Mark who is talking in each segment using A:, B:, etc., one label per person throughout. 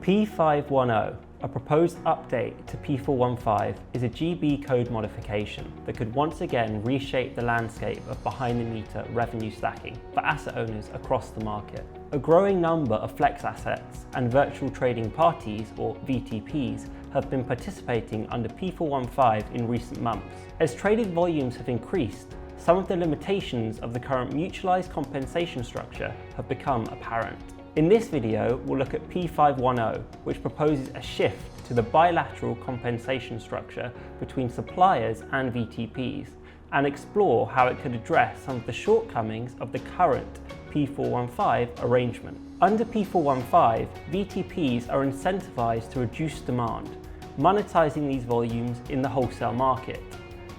A: P510, a proposed update to P415, is a GB code modification that could once again reshape the landscape of behind-the-meter revenue stacking for asset owners across the market. A growing number of flex assets and virtual trading parties, or VTPs, have been participating under P415 in recent months. As traded volumes have increased, some of the limitations of the current mutualised compensation structure have become apparent. In this video, we'll look at P510, which proposes a shift to the bilateral compensation structure between suppliers and VTPs, and explore how it could address some of the shortcomings of the current P415 arrangement. Under P415, VTPs are incentivized to reduce demand, monetizing these volumes in the wholesale market.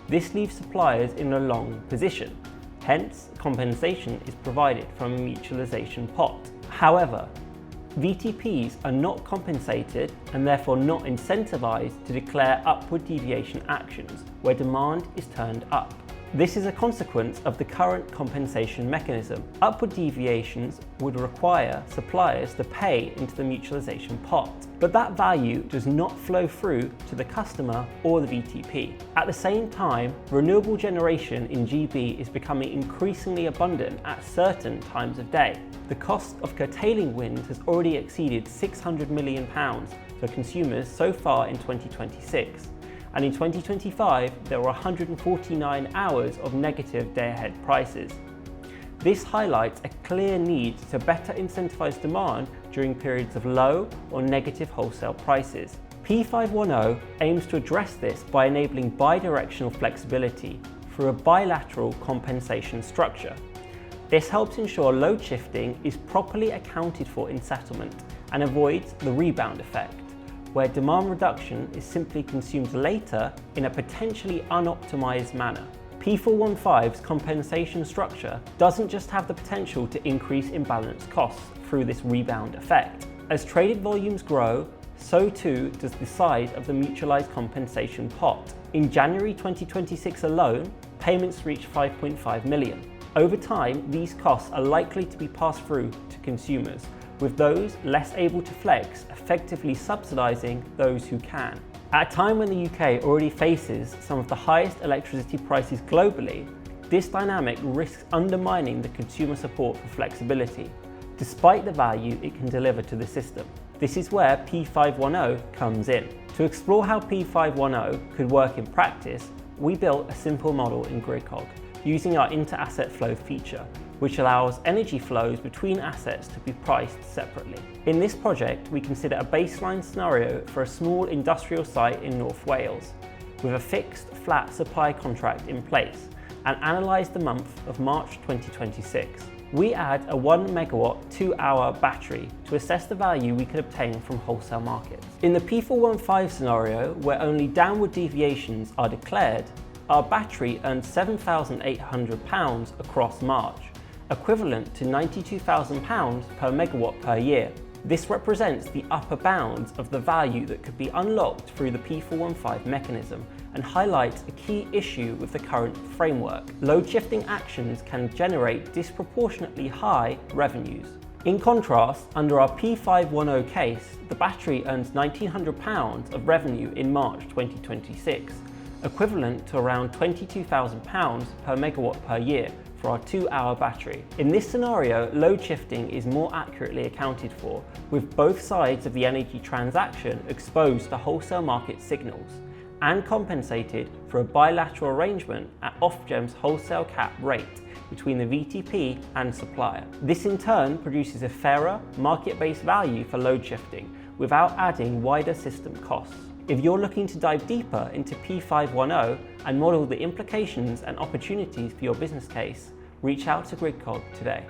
A: This leaves suppliers in a long position. Hence, compensation is provided from a mutualization pot. However, VTPs are not compensated and therefore not incentivized to declare upward deviation actions where demand is turned up. This is a consequence of the current compensation mechanism. Upward deviations would require suppliers to pay into the mutualization pot, but that value does not flow through to the customer or the VTP. At the same time, renewable generation in GB is becoming increasingly abundant at certain times of day. The cost of curtailing wind has already exceeded £600 million for consumers so far in 2026. And in 2025, there were 149 hours of negative day-ahead prices. This highlights a clear need to better incentivize demand during periods of low or negative wholesale prices. P510 aims to address this by enabling bi-directional flexibility through a bilateral compensation structure. This helps ensure load shifting is properly accounted for in settlement and avoids the rebound effect, where demand reduction is simply consumed later in a potentially unoptimized manner. P415's compensation structure doesn't just have the potential to increase imbalance costs through this rebound effect. As traded volumes grow, so too does the size of the mutualised compensation pot. In January 2026 alone, payments reached 5.5 million. Over time, these costs are likely to be passed through to consumers, with those less able to flex effectively subsidising those who can. At a time when the UK already faces some of the highest electricity prices globally, this dynamic risks undermining the consumer support for flexibility, despite the value it can deliver to the system. This is where P510 comes in. To explore how P510 could work in practice, we built a simple model in Gridcog, using our inter-asset flow feature, which allows energy flows between assets to be priced separately. In this project, we consider a baseline scenario for a small industrial site in North Wales, with a fixed flat supply contract in place, and analyse the month of March 2026. We add a 1 megawatt 2-hour battery to assess the value we could obtain from wholesale markets. In the P415 scenario, where only downward deviations are declared, our battery earned £7,800 across March, equivalent to £92,000 per megawatt per year. This represents the upper bounds of the value that could be unlocked through the P415 mechanism and highlights a key issue with the current framework. Load shifting actions can generate disproportionately high revenues. In contrast, under our P510 case, the battery earns £1,900 of revenue in March 2026, equivalent to around £22,000 per megawatt per year for our 2-hour battery. In this scenario, load shifting is more accurately accounted for, with both sides of the energy transaction exposed to wholesale market signals, and compensated for a bilateral arrangement at Ofgem's wholesale cap rate between the VTP and supplier. This in turn produces a fairer, market-based value for load shifting without adding wider system costs. If you're looking to dive deeper into P510 and model the implications and opportunities for your business case, reach out to Gridcog today.